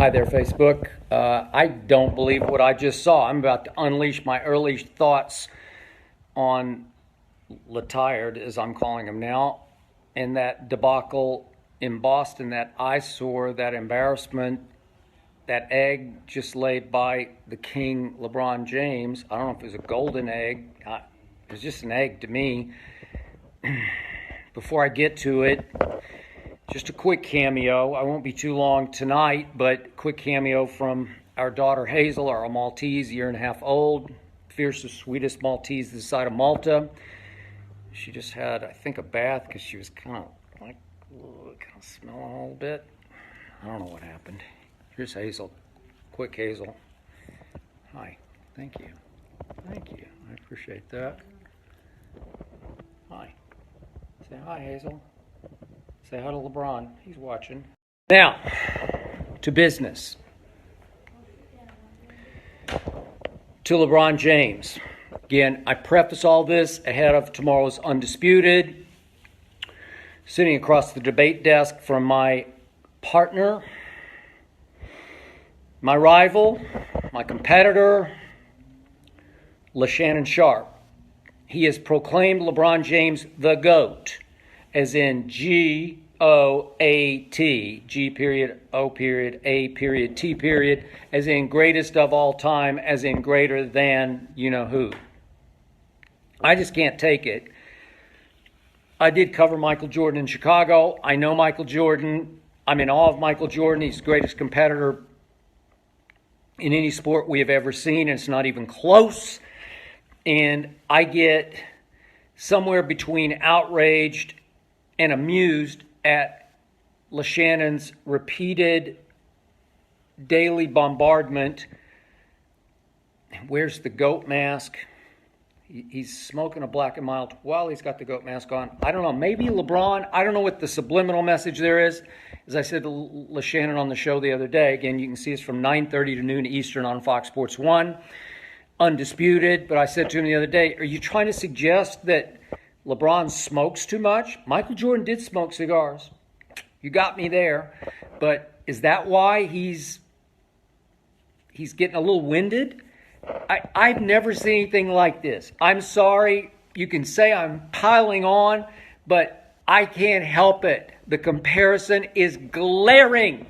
Hi there, Facebook. I don't believe what I just saw. I'm about to unleash my early thoughts on Letired, as I'm calling him now, and that debacle in Boston, that eyesore, that embarrassment, that egg just laid by the king, LeBron James. I don't know if it was a golden egg. It was just an egg to me. Before I get to it, just a quick cameo. I won't be too long tonight, but quick cameo from our daughter Hazel, our Maltese, 1.5 years old, fiercest, sweetest Maltese this side of Malta. She just had, I think, a bath because she was kind of smelling a little bit. I don't know what happened. Here's Hazel. Quick Hazel. Hi. Thank you. Thank you. I appreciate that. Hi. Say hi, Hazel. Say hi to LeBron. He's watching. Now, to business. To LeBron James. Again, I preface all this ahead of tomorrow's Undisputed. Sitting across the debate desk from my partner, my rival, my competitor, LeShannon Sharp. He has proclaimed LeBron James the GOAT, as in G-O-A-T, G period, O period, A period, T period, as in greatest of all time, as in greater than you-know-who. I just can't take it. I did cover Michael Jordan in Chicago. I know Michael Jordan. I'm in awe of Michael Jordan. He's the greatest competitor in any sport we have ever seen, and it's not even close. And I get somewhere between outraged and amused at LeShannon's repeated daily bombardment. Where's the GOAT mask? He's smoking a black and mild while he's got the GOAT mask on. I don't know. Maybe LeBron. I don't know what the subliminal message there is. As I said to LeShannon on the show the other day, again, you can see us from 9:30 to noon Eastern on Fox Sports 1. Undisputed. But I said to him the other day, are you trying to suggest that LeBron smokes too much? Michael Jordan did smoke cigars. You got me there. But is that why he's getting a little winded? I've never seen anything like this. I'm sorry. You can say I'm piling on, but I can't help it. The comparison is glaring.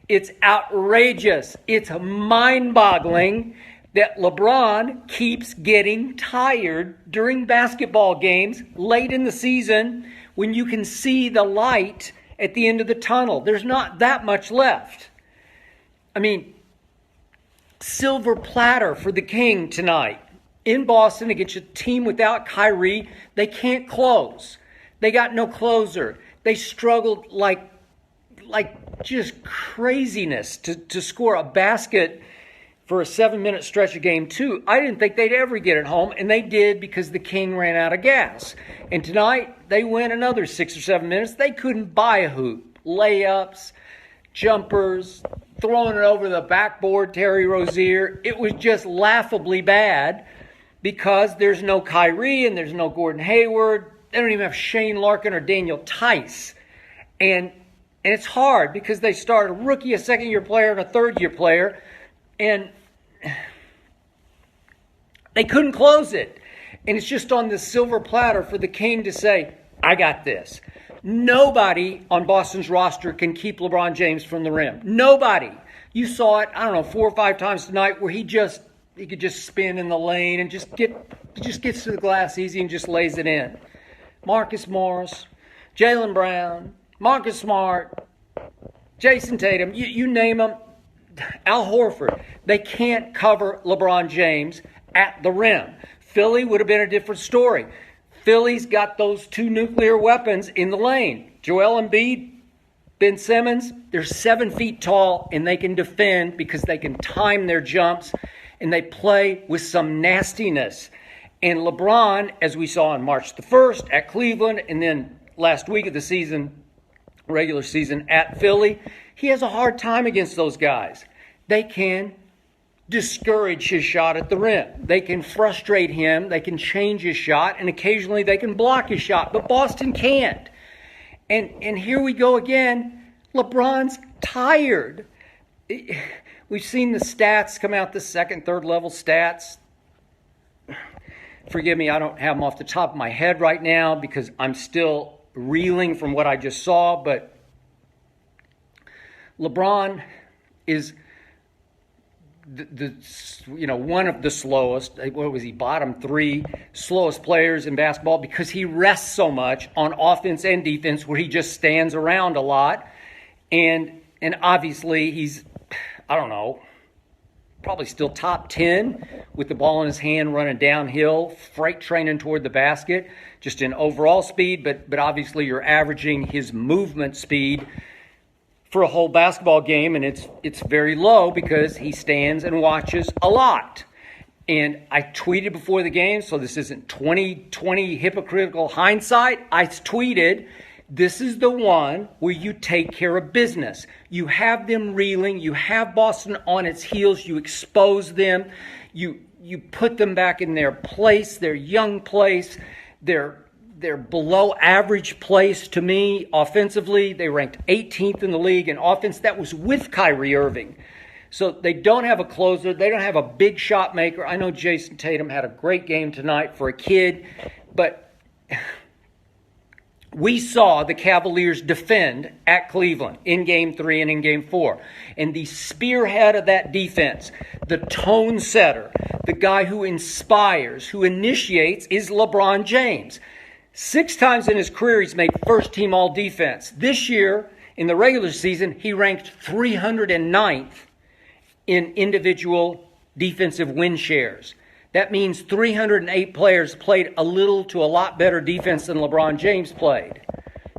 It's outrageous. It's mind-boggling that LeBron keeps getting tired during basketball games late in the season when you can see the light at the end of the tunnel. There's not that much left. I mean, silver platter for the King tonight in Boston against a team without Kyrie. They can't close. They got no closer. They struggled like just craziness to score a basket for a 7-minute stretch of game 2. I didn't think they'd ever get it home, and they did because the King ran out of gas. And tonight, they went another 6 or 7 minutes. They couldn't buy a hoop. Layups, jumpers, throwing it over the backboard, Terry Rozier. It was just laughably bad because there's no Kyrie and there's no Gordon Hayward. They don't even have Shane Larkin or Daniel Tice. And it's hard because they start a rookie, a second-year player, and a third-year player. And they couldn't close it. And it's just on this silver platter for the King to say, I got this. Nobody on Boston's roster can keep LeBron James from the rim. Nobody. You saw it, 4 or 5 times tonight where he could just spin in the lane and just gets to the glass easy and just lays it in. Marcus Morris, Jaylen Brown, Marcus Smart, Jason Tatum, you name them. Al Horford. They can't cover LeBron James at the rim. Philly would have been a different story. Philly's got those 2 nuclear weapons in the lane. Joel Embiid, Ben Simmons, they're 7 feet tall and they can defend because they can time their jumps and they play with some nastiness. And LeBron, as we saw on March the 1st at Cleveland and then last week of the season, regular season at Philly, he has a hard time against those guys. They can discourage his shot at the rim. They can frustrate him. They can change his shot, and occasionally they can block his shot. But Boston can't. And here we go again. LeBron's tired. we've seen the stats come out, the second, third level stats. Forgive me, I don't have them off the top of my head right now because I'm still reeling from what I just saw, but LeBron is one of the slowest, what was he, bottom 3 slowest players in basketball because he rests so much on offense and defense where he just stands around a lot. And obviously he's, I don't know, probably still top 10 with the ball in his hand running downhill, freight training toward the basket, just in overall speed, but obviously you're averaging his movement speed for a whole basketball game, and it's very low because he stands and watches a lot. And I tweeted before the game, so this isn't 2020 hypocritical hindsight. I tweeted, this is the one where you take care of business. You have them reeling. You have Boston on its heels. You expose them. You put them back in their place, their young place, their below average place to me offensively. They ranked 18th in the league in offense. That was with Kyrie Irving. So they don't have a closer. They don't have a big shot maker. I know Jason Tatum had a great game tonight for a kid, but we saw the Cavaliers defend at Cleveland in Game 3 and in Game 4. And the spearhead of that defense, the tone setter, the guy who inspires, who initiates, is LeBron James. 6 times in his career, he's made first-team all-defense. This year, in the regular season, he ranked 309th in individual defensive win shares. That means 308 players played a little to a lot better defense than LeBron James played.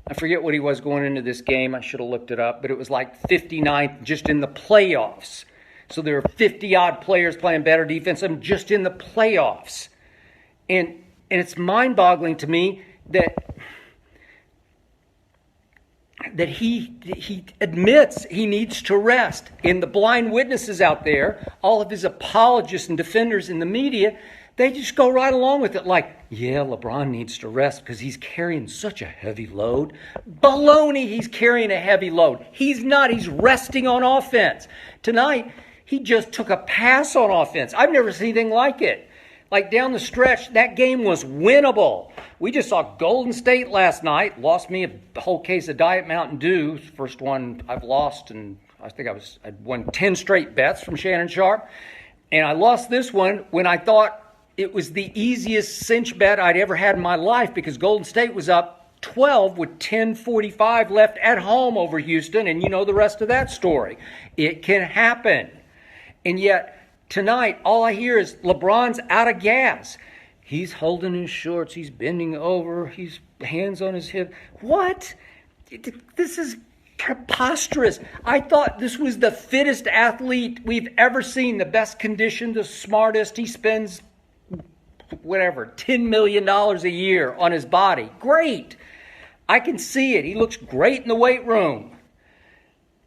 I forget what he was going into this game. I should have looked it up, but it was like 59th just in the playoffs. So there were 50-odd players playing better defense than just in the playoffs. And it's mind-boggling to me that he admits he needs to rest. And the blind witnesses out there, all of his apologists and defenders in the media, they just go right along with it like, yeah, LeBron needs to rest because he's carrying such a heavy load. Baloney, he's carrying a heavy load. He's not. He's resting on offense. Tonight, he just took a pass on offense. I've never seen anything like it. Like down the stretch, that game was winnable. We just saw Golden State last night. Lost me a whole case of Diet Mountain Dew. First one I've lost, and I think I'd won 10 straight bets from Shannon Sharp. And I lost this one when I thought it was the easiest cinch bet I'd ever had in my life because Golden State was up 12 with 10:45 left at home over Houston, and you know the rest of that story. It can happen. And yet, tonight, all I hear is LeBron's out of gas. He's holding his shorts. He's bending over. He's hands on his hip. What? This is preposterous. I thought this was the fittest athlete we've ever seen, the best conditioned, the smartest. He spends, $10 million a year on his body. Great. I can see it. He looks great in the weight room.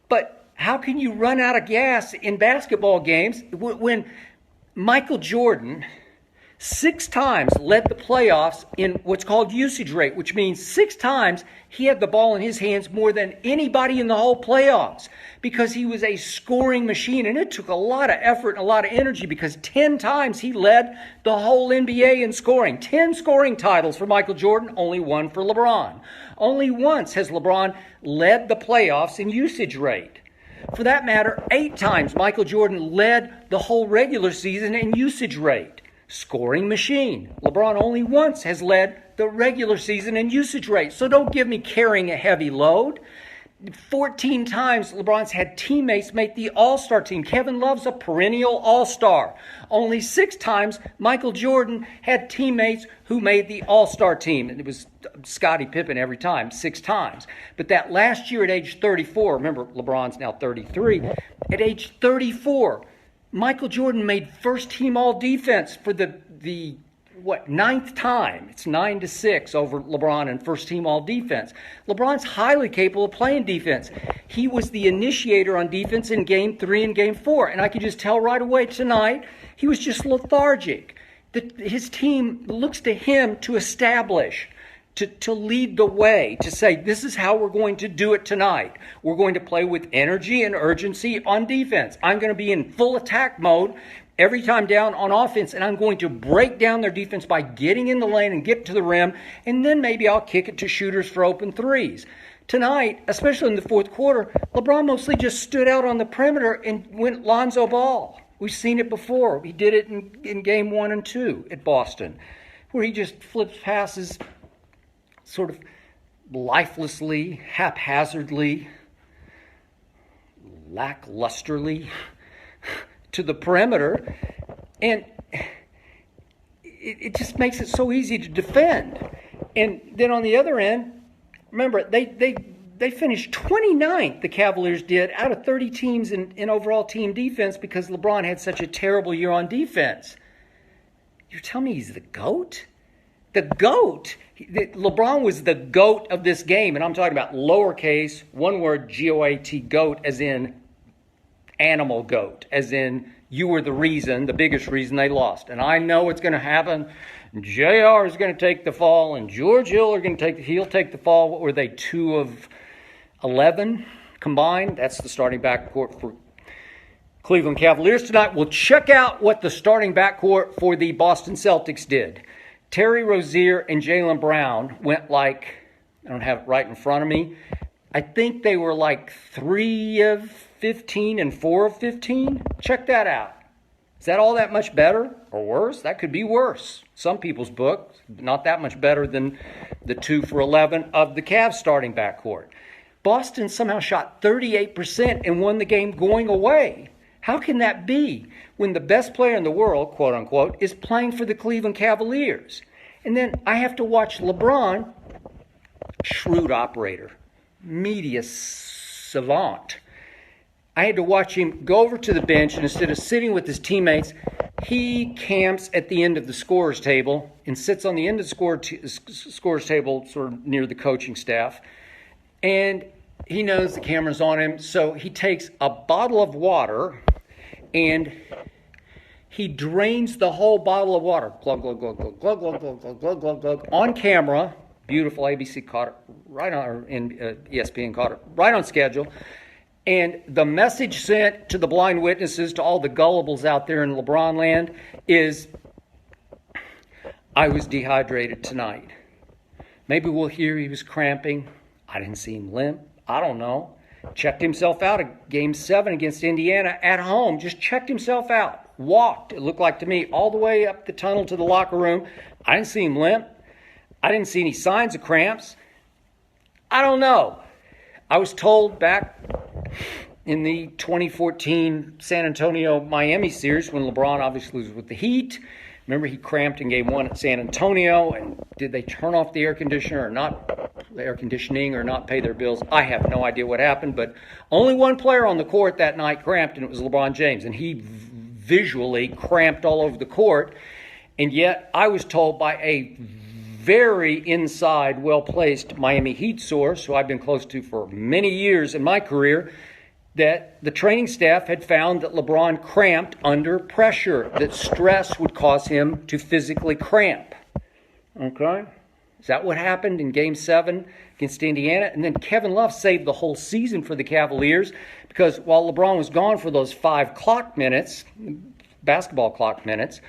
But how can you run out of gas in basketball games when Michael Jordan 6 times led the playoffs in what's called usage rate, which means 6 times he had the ball in his hands more than anybody in the whole playoffs because he was a scoring machine, and it took a lot of effort and a lot of energy because 10 times he led the whole NBA in scoring. 10 scoring titles for Michael Jordan, only 1 for LeBron. Only once has LeBron led the playoffs in usage rate. For that matter, 8 times Michael Jordan led the whole regular season in usage rate. Scoring machine. LeBron only once has led the regular season in usage rate. So don't give me carrying a heavy load. 14 times LeBron's had teammates make the All-Star team. Kevin Love's a perennial All-Star. Only 6 times Michael Jordan had teammates who made the All-Star team. And it was Scottie Pippen every time, 6 times. But that last year at age 34, remember LeBron's now 33, at age 34, Michael Jordan made first-team all-defense for the 9th time. It's 9-6 over LeBron in first-team all-defense. LeBron's highly capable of playing defense. He was the initiator on defense in Game 3 and Game 4, and I could just tell right away tonight he was just lethargic. His team looks to him to establish. to lead the way, to say, this is how we're going to do it tonight. We're going to play with energy and urgency on defense. I'm going to be in full attack mode every time down on offense, and I'm going to break down their defense by getting in the lane and get to the rim, and then maybe I'll kick it to shooters for open threes. Tonight, especially in the fourth quarter, LeBron mostly just stood out on the perimeter and went Lonzo ball. We've seen it before. He did it in game 1 and 2 at Boston, where he just flips passes sort of lifelessly, haphazardly, lacklusterly to the perimeter, and it just makes it so easy to defend. And then on the other end, remember, they finished 29th, the Cavaliers did, out of 30 teams in overall team defense because LeBron had such a terrible year on defense. You're telling me he's the GOAT? The GOAT? LeBron was the GOAT of this game, and I'm talking about lowercase, one word, G-O-A-T, GOAT, as in animal goat, as in you were the reason, the biggest reason they lost. And I know what's going to happen. JR is going to take the fall, and George Hill he'll take the fall. What were they, 2 of 11 combined? That's the starting backcourt for Cleveland Cavaliers tonight. We'll check out what the starting backcourt for the Boston Celtics did. Terry Rozier and Jaylen Brown went like, I don't have it right in front of me, I think they were like 3 of 15 and 4 of 15. Check that out. Is that all that much better or worse? That could be worse. Some people's book, not that much better than the 2 for 11 of the Cavs starting backcourt. Boston somehow shot 38% and won the game going away. How can that be when the best player in the world, quote unquote, is playing for the Cleveland Cavaliers? And then I have to watch LeBron, shrewd operator, media savant. I had to watch him go over to the bench, and instead of sitting with his teammates, he camps at the end of the scorer's table and sits on the end of the scorer's table sort of near the coaching staff. And he knows the camera's on him, so he takes a bottle of water and he drains the whole bottle of water. Glug, glug, glug, glug, glug, glug, glug, glug, glug, glug, glug, on camera. Beautiful. ABC caught it right on, or ESPN caught it right on schedule. And the message sent to the blind witnesses, to all the gullibles out there in LeBron land, is, I was dehydrated tonight. Maybe we'll hear he was cramping. I didn't see him limp. I don't know. Checked himself out at Game 7 against Indiana at home. Just checked himself out. Walked, it looked like to me, all the way up the tunnel to the locker room. I didn't see him limp. I didn't see any signs of cramps. I don't know. I was told back in the 2014 San Antonio-Miami series, when LeBron obviously was with the Heat, remember he cramped in Game 1 at San Antonio, and did they turn off the air conditioner or not, the air conditioning, or not pay their bills? I have no idea what happened, but only one player on the court that night cramped, and it was LeBron James, and he visually cramped all over the court. And yet I was told by a very inside, well-placed Miami Heat source, who I've been close to for many years in my career, that the training staff had found that LeBron cramped under pressure, that stress would cause him to physically cramp. Okay? Is that what happened in Game 7 against Indiana? And then Kevin Love saved the whole season for the Cavaliers, because while LeBron was gone for those 5 clock minutes, basketball clock minutes,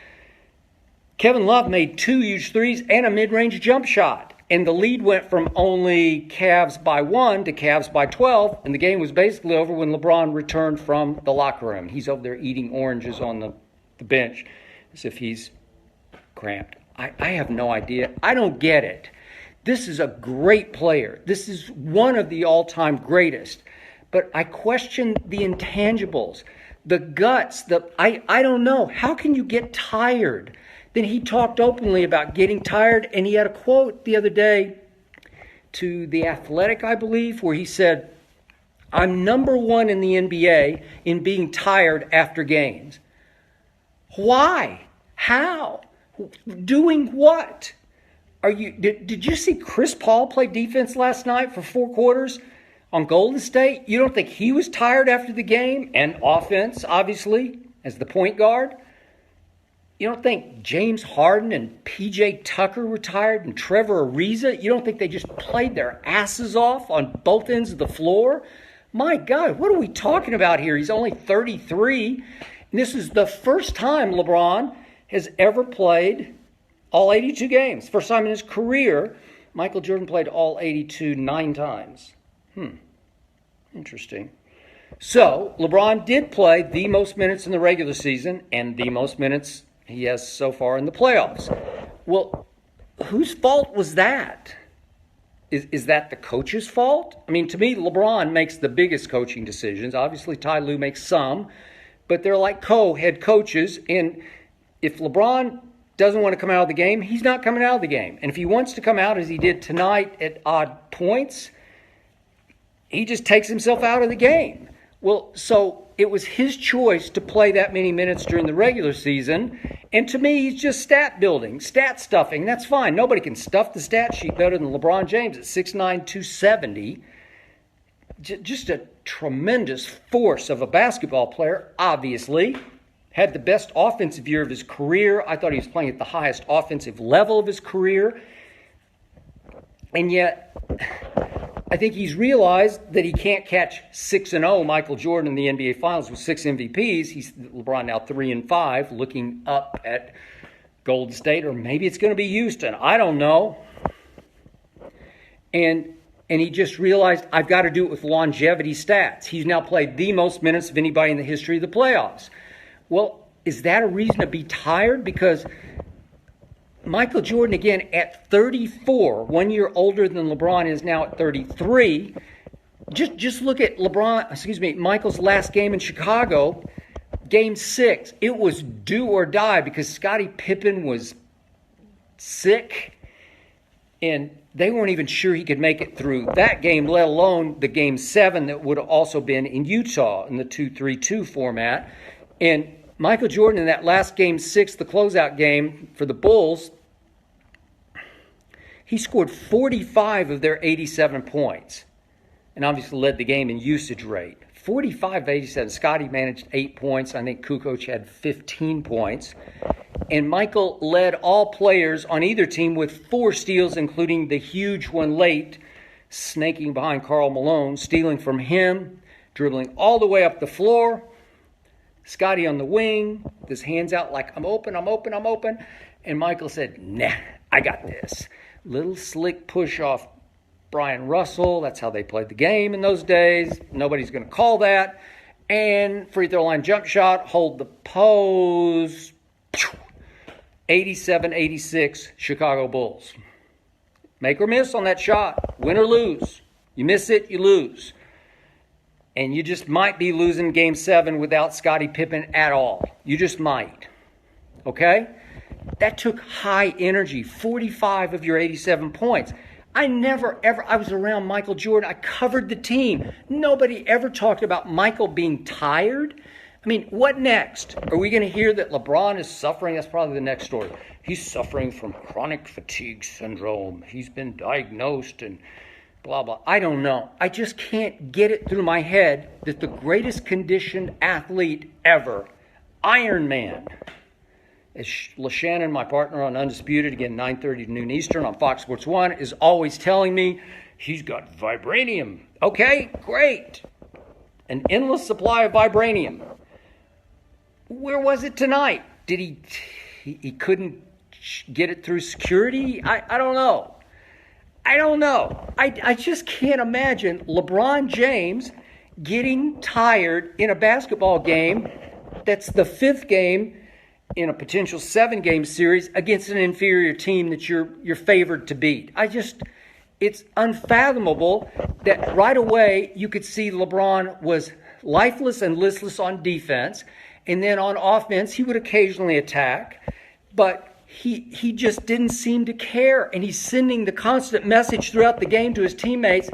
Kevin Love made 2 huge threes and a mid-range jump shot. And the lead went from only Cavs by 1 to Cavs by 12. And the game was basically over when LeBron returned from the locker room. He's over there eating oranges on the bench as if he's cramped. I have no idea. I don't get it. This is a great player. This is one of the all-time greatest. But I question the intangibles, the guts. I don't know. How can you get tired? Then he talked openly about getting tired, and he had a quote the other day to The Athletic, I believe, where he said, "I'm number 1 in the NBA in being tired after games." Why? How? Doing what? Did you see Chris Paul play defense last night for 4 quarters on Golden State? You don't think he was tired after the game? And offense, obviously, as the point guard? You don't think James Harden and P.J. Tucker retired and Trevor Ariza? You don't think they just played their asses off on both ends of the floor? My God, what are we talking about here? He's only 33. And this is the first time LeBron has ever played all 82 games. First time in his career. Michael Jordan played all 82 9 times. Interesting. So, LeBron did play the most minutes in the regular season and the most minutes he has so far in the playoffs. Well, whose fault was that? Is that the coach's fault? I mean, to me, LeBron makes the biggest coaching decisions. Obviously, Ty Lue makes some, but they're like co-head coaches. And if LeBron doesn't want to come out of the game, he's not coming out of the game. And if he wants to come out as he did tonight at odd points, he just takes himself out of the game. Well, so it was his choice to play that many minutes during the regular season. And to me, he's just stat building, stat stuffing. That's fine. Nobody can stuff the stat sheet better than LeBron James at 6'9", 270. Just a tremendous force of a basketball player, obviously. Had the best offensive year of his career. I thought he was playing at the highest offensive level of his career. And yet, I think he's realized that he can't catch 6-0 Michael Jordan in the NBA Finals with 6 MVPs. He's LeBron now 3-5, looking up at Golden State, or maybe it's going to be Houston. I don't know. And he just realized, I've got to do it with longevity stats. He's now played the most minutes of anybody in the history of the playoffs. Well, is that a reason to be tired? Because Michael Jordan, again, at 34, 1 year older than LeBron is now at 33. Just look at Michael's last game in Chicago, Game 6. It was do or die because Scottie Pippen was sick, and they weren't even sure he could make it through that game, let alone the Game 7 that would have also been in Utah in the 2-3-2 format. And Michael Jordan in that last Game 6, the closeout game for the Bulls, he scored 45 of their 87 points and obviously led the game in usage rate. 45 of 87. Scottie managed 8 points. I think Kukoc had 15 points. And Michael led all players on either team with 4 steals, including the huge one late, snaking behind Karl Malone, stealing from him, dribbling all the way up the floor. Scottie on the wing, with his hands out like, I'm open. And Michael said, nah, I got this. Little slick push off Brian Russell. That's how they played the game in those days. Nobody's going to call that. And free throw line jump shot, hold the pose. 87-86 Chicago Bulls. Make or miss on that shot. Win or lose. You miss it, you lose. And you just might be losing Game 7 without Scottie Pippen at all. You just might. Okay? That took high energy. 45 of your 87 points. I was around Michael Jordan. I covered the team. Nobody ever talked about Michael being tired. I mean, what next? Are we going to hear that LeBron is suffering? That's probably the next story. He's suffering from chronic fatigue syndrome. He's been diagnosed and blah, blah. I don't know. I just can't get it through my head that the greatest conditioned athlete ever, Iron Man, as LeShannon, my partner on Undisputed, again, 9:30 to noon Eastern on Fox Sports 1, is always telling me he's got vibranium. Okay, great. An endless supply of vibranium. Where was it tonight? Did he couldn't get it through security? I don't know. I just can't imagine LeBron James getting tired in a basketball game that's the 5th game in a potential 7-game series against an inferior team that you're favored to beat. It's unfathomable that right away you could see LeBron was lifeless and listless on defense, and then on offense he would occasionally attack, but he just didn't seem to care, and he's sending the constant message throughout the game to his teammates,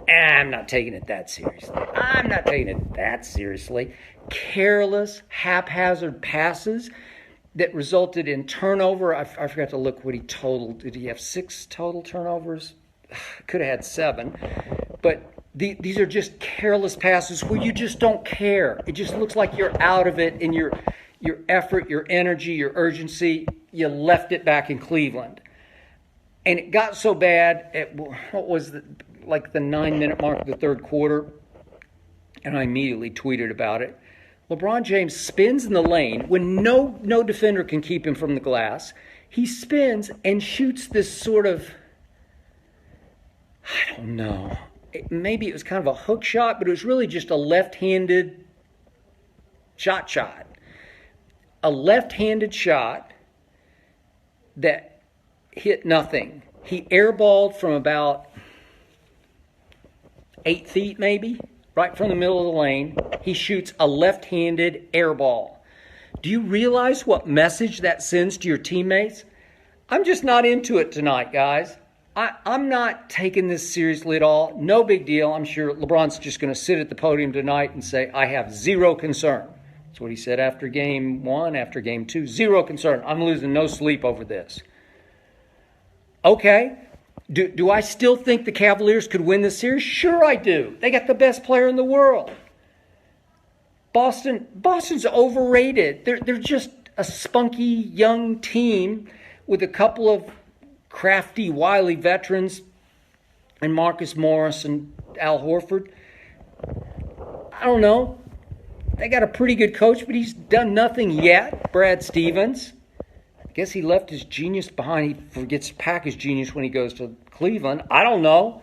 I'm not taking it that seriously. Careless, haphazard passes that resulted in turnover. I forgot to look what he totaled. Did he have 6 total turnovers? Could have had 7. But these are just careless passes where you just don't care. It just looks like you're out of it and your effort, your energy, your urgency, you left it back in Cleveland. And it got so bad at, what was the 9-minute mark of the third quarter, and I immediately tweeted about it. LeBron James spins in the lane when no defender can keep him from the glass. He spins and shoots this sort of, I don't know, maybe it was kind of a hook shot, but it was really just a left-handed shot. A left-handed shot that hit nothing. He airballed from about 8 feet maybe, right from the middle of the lane. He shoots a left-handed air ball. Do you realize what message that sends to your teammates? I'm just not into it tonight, guys. I'm not taking this seriously at all. No big deal. I'm sure LeBron's just going to sit at the podium tonight and say, I have zero concern. That's what he said after game 1, after game 2. Zero concern. I'm losing no sleep over this. Okay. Do I still think the Cavaliers could win this series? Sure I do. They got the best player in the world. Boston's overrated. They're just a spunky young team with a couple of crafty, wily veterans and Marcus Morris and Al Horford. I don't know. They got a pretty good coach, but he's done nothing yet. Brad Stevens. I guess he left his genius behind. He forgets to pack his genius when he goes to Cleveland. I don't know.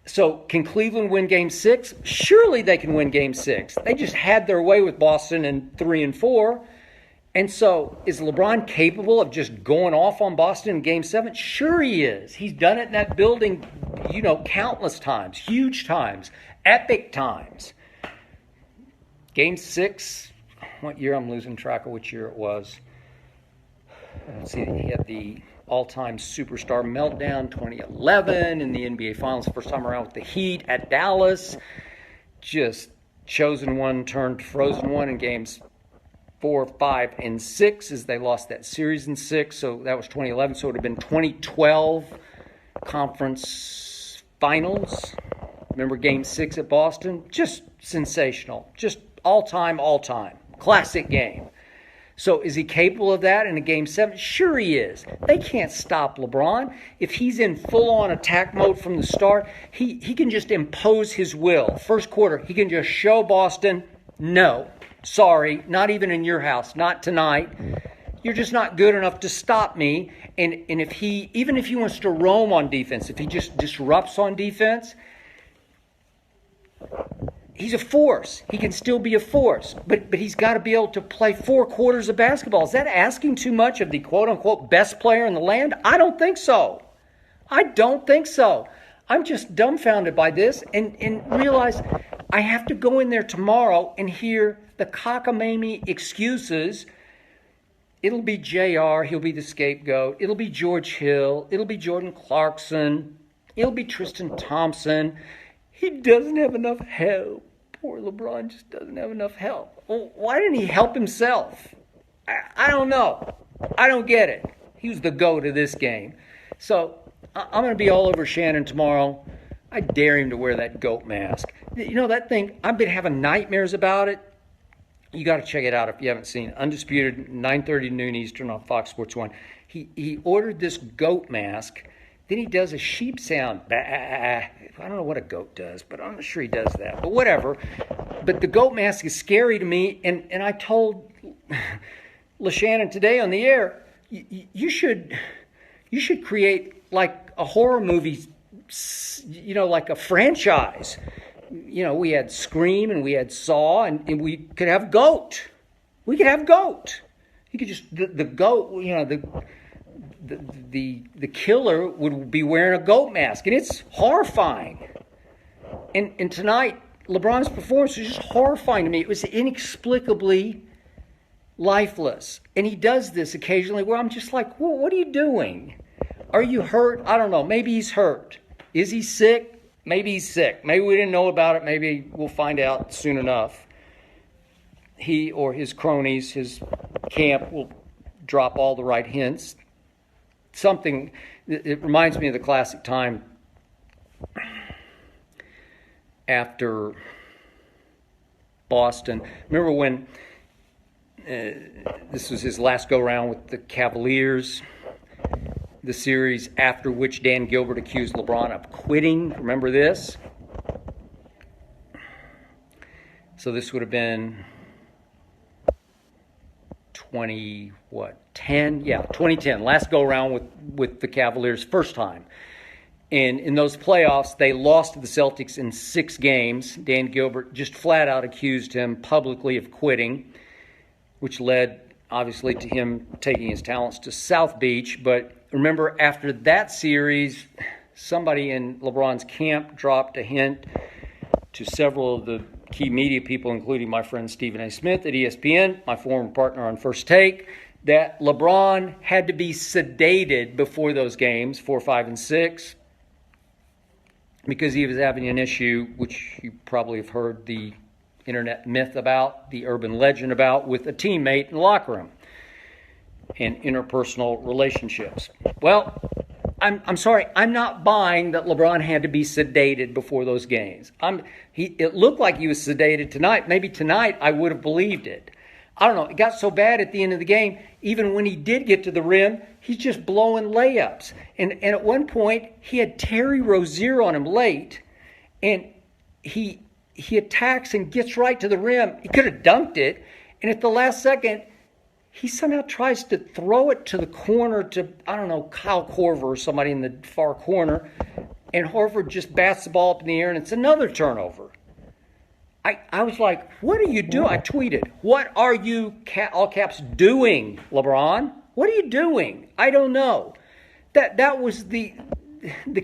So can Cleveland win Game 6? Surely they can win Game 6. They just had their way with Boston in 3 and 4. And so is LeBron capable of just going off on Boston in Game 7? Sure he is. He's done it in that building, countless times, huge times, epic times. Game 6, what year? I'm losing track of which year it was. Let's see, he had the all-time superstar meltdown, 2011 in the NBA Finals, first time around with the Heat at Dallas. Just chosen one turned frozen one in games 4, 5, and 6 as they lost that series in 6. So that was 2011. So it would have been 2012 conference finals. Remember Game 6 at Boston? Just sensational. Just all-time. Classic game. So is he capable of that in a Game 7? Sure he is. They can't stop LeBron. If he's in full-on attack mode from the start, he can just impose his will. First quarter, he can just show Boston, no, sorry, not even in your house, not tonight. You're just not good enough to stop me. And even if he wants to roam on defense, if he just disrupts on defense, he's a force. He can still be a force. But he's got to be able to play 4 quarters of basketball. Is that asking too much of the quote-unquote best player in the land? I don't think so. I'm just dumbfounded by this and realize I have to go in there tomorrow and hear the cockamamie excuses. It'll be JR. He'll be the scapegoat. It'll be George Hill. It'll be Jordan Clarkson. It'll be Tristan Thompson. He doesn't have enough help. Poor LeBron just doesn't have enough help. Well, why didn't he help himself? I don't know. I don't get it. He was the GOAT of this game. So I'm going to be all over Shannon tomorrow. I dare him to wear that GOAT mask. You know that thing, I've been having nightmares about it. You got to check it out if you haven't seen it. Undisputed, 9:30 noon Eastern on Fox Sports 1. He ordered this GOAT mask. Then he does a sheep sound. Bah. I don't know what a goat does, but I'm not sure he does that. But whatever. But the GOAT mask is scary to me. And I told LeShannon today on the air, you should create like a horror movie, like a franchise. We had Scream and we had Saw, and we could have GOAT. We could have GOAT. You could just the GOAT. The killer would be wearing a GOAT mask, and it's horrifying. And tonight, LeBron's performance was just horrifying to me. It was inexplicably lifeless. And he does this occasionally where I'm just like, well, what are you doing? Are you hurt? I don't know. Maybe he's hurt. Is he sick? Maybe he's sick. Maybe we didn't know about it. Maybe we'll find out soon enough. He or his cronies, his camp, will drop all the right hints. It reminds me of the classic time after Boston. Remember when This was his last go-round with the Cavaliers. The series after which Dan Gilbert accused LeBron of quitting. Remember this? So this would have been 2010? Yeah, 2010. Last go-around with the Cavaliers, first time. And in those playoffs, they lost to the Celtics in 6 games. Dan Gilbert just flat out accused him publicly of quitting, which led, obviously, to him taking his talents to South Beach. But remember, after that series, somebody in LeBron's camp dropped a hint to several of the key media people, including my friend Stephen A. Smith at ESPN, my former partner on First Take, that LeBron had to be sedated before those games, 4, 5, and 6, because he was having an issue, which you probably have heard the internet myth about, the urban legend about, with a teammate in the locker room and interpersonal relationships. Well, I'm sorry, I'm not buying that LeBron had to be sedated before those games. It looked like he was sedated tonight. Maybe tonight I would have believed it. I don't know. It got so bad at the end of the game, even when he did get to the rim, he's just blowing layups. And at one point, he had Terry Rozier on him late, and he attacks and gets right to the rim. He could have dunked it, and at the last second, he somehow tries to throw it to the corner to, I don't know, Kyle Korver or somebody in the far corner, and Horford just bats the ball up in the air, and it's another turnover. I was like, what are you doing? I tweeted, what are you, all caps, doing, LeBron? What are you doing? I don't know. That was the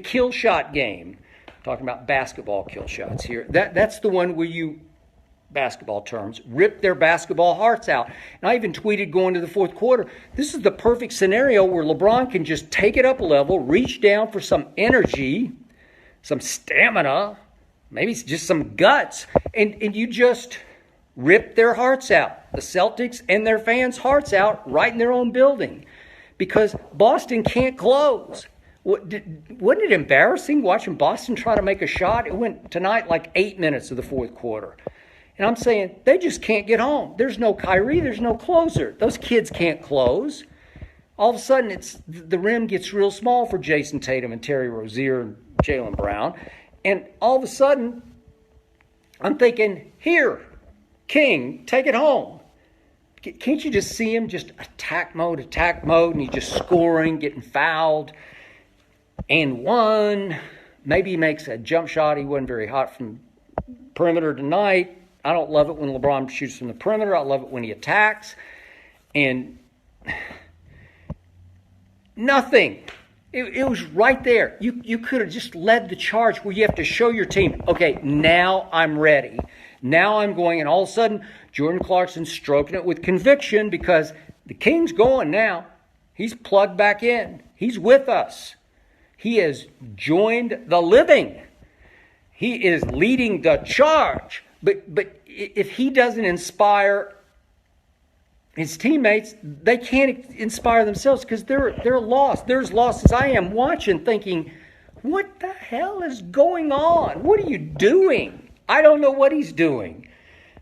kill shot game. I'm talking about basketball kill shots here. That's the one where you, basketball terms, rip their basketball hearts out. And I even tweeted going to the fourth quarter, this is the perfect scenario where LeBron can just take it up a level, reach down for some energy, some stamina, maybe just some guts, and you just rip their hearts out, the Celtics and their fans' hearts out right in their own building, because Boston can't close. Wasn't it embarrassing watching Boston try to make a shot? It went tonight like 8 minutes of the fourth quarter. And I'm saying, they just can't get home. There's no Kyrie, there's no closer. Those kids can't close. All of a sudden, the rim gets real small for Jason Tatum and Terry Rozier and Jaylen Brown. And all of a sudden, I'm thinking, here, King, take it home. Can't you just see him just attack mode, and he's just scoring, getting fouled, and one. Maybe he makes a jump shot. He wasn't very hot from perimeter tonight. I don't love it when LeBron shoots from the perimeter. I love it when he attacks. And nothing. It was right there. You could have just led the charge where you have to show your team, okay, now I'm ready. Now I'm going, and all of a sudden, Jordan Clarkson's stroking it with conviction because the King's going now. He's plugged back in. He's with us. He has joined the living. He is leading the charge. But if he doesn't inspire his teammates, they can't inspire themselves because they're lost. They're as lost as I am watching, thinking, what the hell is going on? What are you doing? I don't know what he's doing.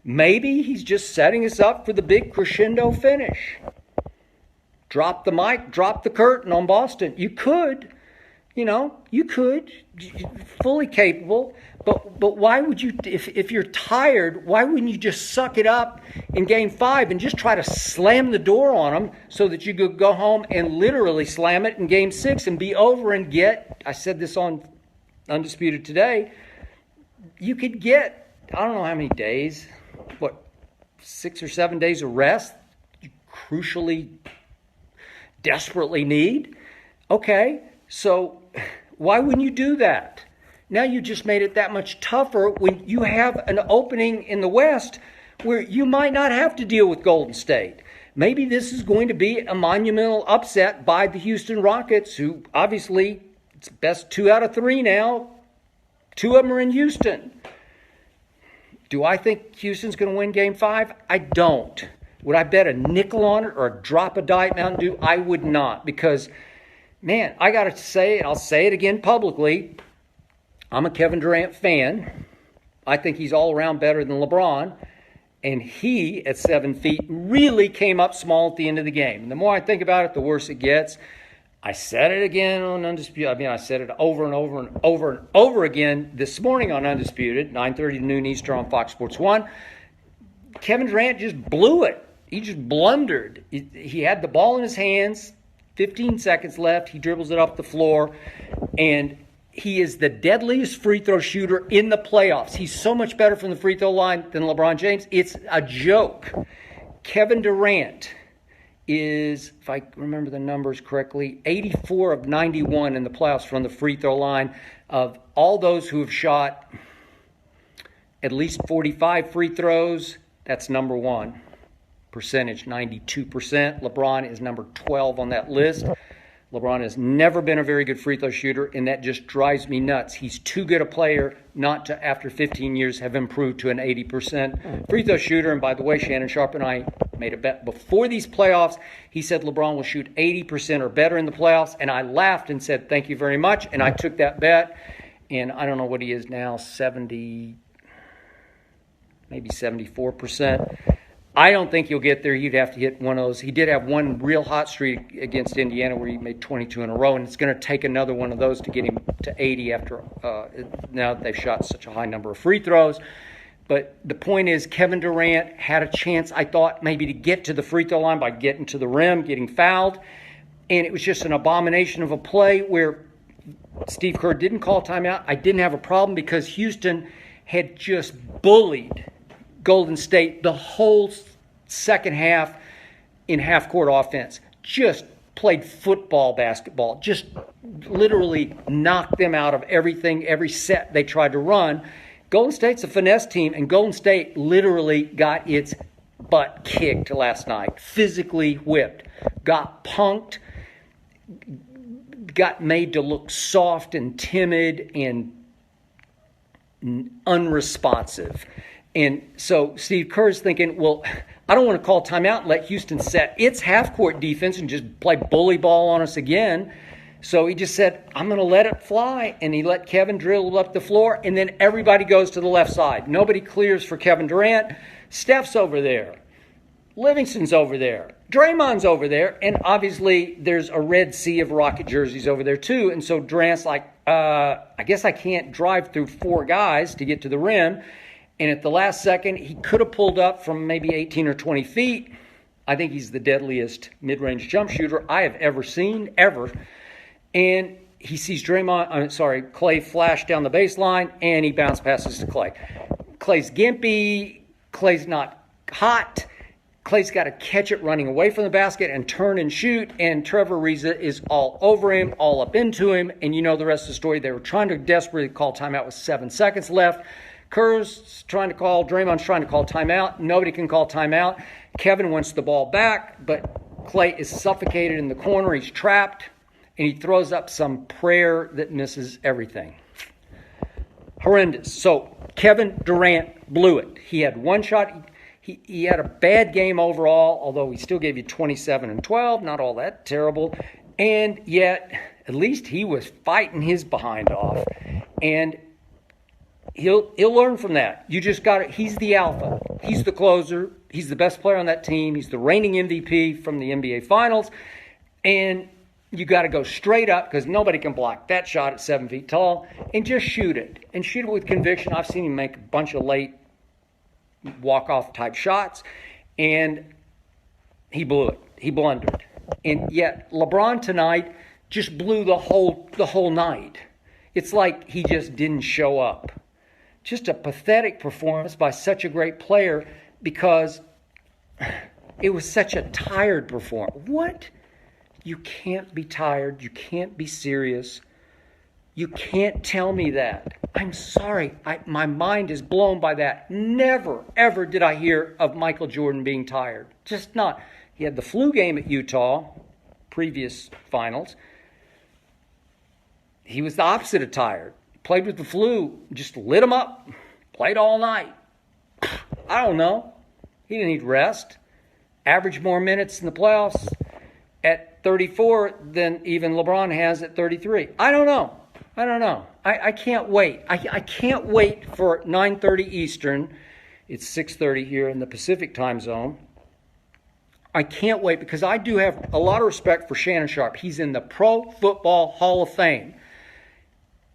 Maybe he's just setting us up for the big crescendo finish. Drop the mic, drop the curtain on Boston. You could, fully capable. But why would you, if you're tired, why wouldn't you just suck it up in Game 5 and just try to slam the door on them so that you could go home and literally slam it in Game 6 and be over and get, I said this on Undisputed Today, you could get, I don't know how many days, 6 or 7 days of rest you crucially, desperately need? Okay, so why wouldn't you do that? Now you just made it that much tougher when you have an opening in the West where you might not have to deal with Golden State. Maybe this is going to be a monumental upset by the Houston Rockets, who obviously, it's best 2 out of 3 now. 2 of them are in Houston. Do I think Houston's going to win Game 5? I don't. Would I bet a nickel on it or drop a Diet Mountain Dew? I would not, because, man, I got to say, and I'll say it again publicly, I'm a Kevin Durant fan. I think he's all around better than LeBron. And he, at 7 feet, really came up small at the end of the game. And the more I think about it, the worse it gets. I said it again on Undisputed. I mean, I said it over and over and over and over again this morning on Undisputed, 9:30 to noon Eastern on Fox Sports 1. Kevin Durant just blew it. He just blundered. He had the ball in his hands, 15 seconds left. He dribbles it up the floor, and he is the deadliest free throw shooter in the playoffs. He's so much better from the free throw line than LeBron James. It's a joke. Kevin Durant is, if I remember the numbers correctly, 84 of 91 in the playoffs from the free throw line. Of all those who have shot at least 45 free throws, that's number one. Percentage, 92%. LeBron is number 12 on that list. LeBron has never been a very good free throw shooter, and that just drives me nuts. He's too good a player not to, after 15 years, have improved to an 80% free throw shooter. And by the way, Shannon Sharp and I made a bet before these playoffs. He said LeBron will shoot 80% or better in the playoffs, and I laughed and said, thank you very much, and I took that bet. And I don't know what he is now, 70, maybe 74%. I don't think he'll get there. He'd have to hit one of those. He did have one real hot streak against Indiana where he made 22 in a row, and it's going to take another one of those to get him to 80 after now that they've shot such a high number of free throws. But the point is, Kevin Durant had a chance, I thought, maybe to get to the free throw line by getting to the rim, getting fouled, and it was just an abomination of a play where Steve Kerr didn't call timeout. I didn't have a problem because Houston had just bullied Golden State the whole second half in half-court offense. Just played football, basketball. Just literally knocked them out of everything, every set they tried to run. Golden State's a finesse team, and Golden State literally got its butt kicked last night. Physically whipped. Got punked. Got made to look soft and timid and unresponsive. And so Steve Kerr's thinking, well, I don't want to call timeout and let Houston set its half-court defense and just play bully ball on us again. So he just said, I'm going to let it fly. And he let Kevin dribble up the floor, and then everybody goes to the left side. Nobody clears for Kevin Durant. Steph's over there. Livingston's over there. Draymond's over there. And obviously there's a red sea of Rocket jerseys over there too. And so Durant's like, I guess I can't drive through four guys to get to the rim. And at the last second, he could have pulled up from maybe 18 or 20 feet. I think he's the deadliest mid-range jump shooter I have ever seen, ever. And he sees Clay flash down the baseline, and he bounce passes to Clay. Clay's gimpy. Clay's not hot. Clay's got to catch it running away from the basket and turn and shoot. And Trevor Ariza is all over him, all up into him. And you know the rest of the story. They were trying to desperately call timeout with 7 seconds left. Draymond's trying to call timeout. Nobody can call timeout. Kevin wants the ball back, but Clay is suffocated in the corner. He's trapped, and he throws up some prayer that misses everything. Horrendous. So Kevin Durant blew it. He had one shot. He had a bad game overall, although he still gave you 27 and 12. Not all that terrible. And yet, at least he was fighting his behind off. And He'll learn from that. You just got it. He's the alpha. He's the closer. He's the best player on that team. He's the reigning MVP from the NBA Finals. And you got to go straight up because nobody can block that shot at 7 feet tall. And just shoot it. And shoot it with conviction. I've seen him make a bunch of late walk-off type shots. And he blew it. He blundered. And yet LeBron tonight just blew the whole night. It's like he just didn't show up. Just a pathetic performance by such a great player because it was such a tired performance. What? You can't be tired. You can't be serious. You can't tell me that. I'm sorry. My mind is blown by that. Never, ever did I hear of Michael Jordan being tired. Just not. He had the flu game at Utah, previous finals. He was the opposite of tired. Played with the flu, just lit him up, played all night. I don't know. He didn't need rest. Averaged more minutes in the playoffs at 34 than even LeBron has at 33. I don't know. I can't wait. I can't wait for 9:30 Eastern It's 6:30 here in the Pacific time zone. I can't wait because I do have a lot of respect for Shannon Sharpe. He's in the Pro Football Hall of Fame.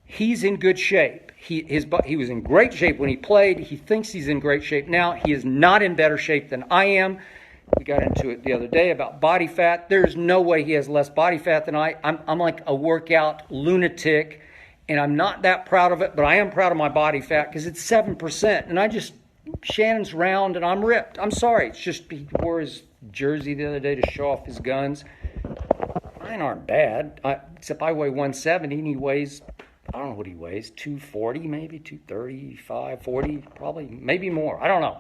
He's in good shape. He was in great shape when he played. He thinks he's in great shape now. He is not in better shape than I am. We got into it the other day about body fat. There's no way he has less body fat than I. I'm like a workout lunatic, and I'm not that proud of it, but I am proud of my body fat because it's 7%. And Shannon's round and I'm ripped. I'm sorry. It's just he wore his jersey the other day to show off his guns. Mine aren't bad, except I weigh 170 and he weighs, I don't know what he weighs, 240 maybe, 235, 40, probably, maybe more. I don't know.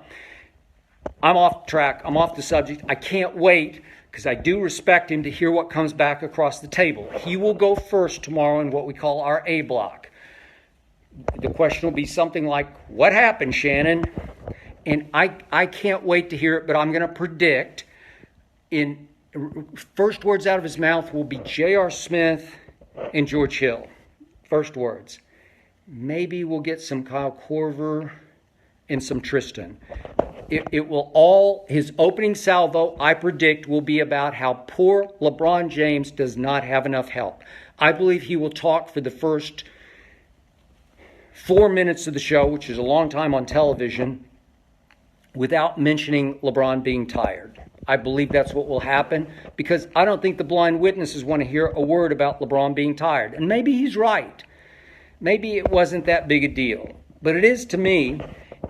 I'm off track. I'm off the subject. I can't wait because I do respect him to hear what comes back across the table. He will go first tomorrow in what we call our A block. The question will be something like, what happened, Shannon? And I can't wait to hear it, but I'm going to predict first words out of his mouth will be J.R. Smith and George Hill. First words. Maybe we'll get some Kyle Korver and some Tristan. It will all, his opening salvo, I predict, will be about how poor LeBron James does not have enough help. I believe he will talk for the first 4 minutes of the show, which is a long time on television, without mentioning LeBron being tired. I believe that's what will happen because I don't think the blind witnesses want to hear a word about LeBron being tired. And maybe he's right. Maybe it wasn't that big a deal. But it is to me,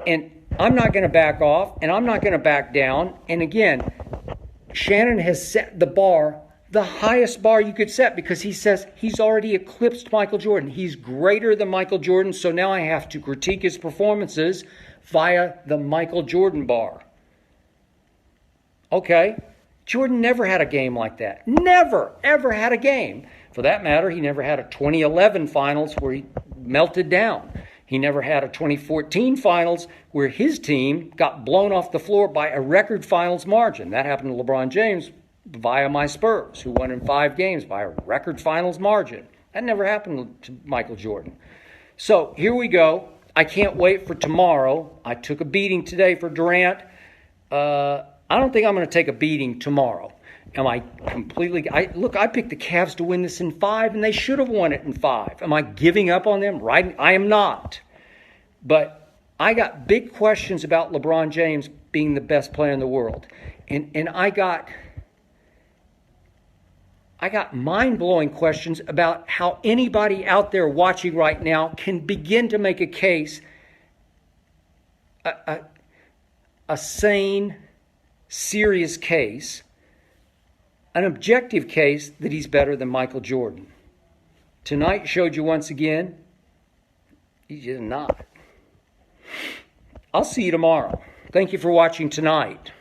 and I'm not going to back off, and I'm not going to back down. And again, Shannon has set the bar, the highest bar you could set, because he says he's already eclipsed Michael Jordan. He's greater than Michael Jordan, so now I have to critique his performances via the Michael Jordan bar. Okay, Jordan never had a game like that. Never, ever had a game. For that matter, he never had a 2011 finals where he melted down. He never had a 2014 finals where his team got blown off the floor by a record finals margin. That happened to LeBron James via my Spurs, who won in 5 games by a record finals margin. That never happened to Michael Jordan. So here we go. I can't wait for tomorrow. I took a beating today for Durant. I don't think I'm going to take a beating tomorrow. Am I completely... I picked the Cavs to win this in 5, and they should have won it in 5. Am I giving up on them? Right? I am not. But I got big questions about LeBron James being the best player in the world. And I got mind-blowing questions about how anybody out there watching right now can begin to make a case, a sane, serious case, an objective case that he's better than Michael Jordan. Tonight showed you once again, he's just not. I'll see you tomorrow. Thank you for watching tonight.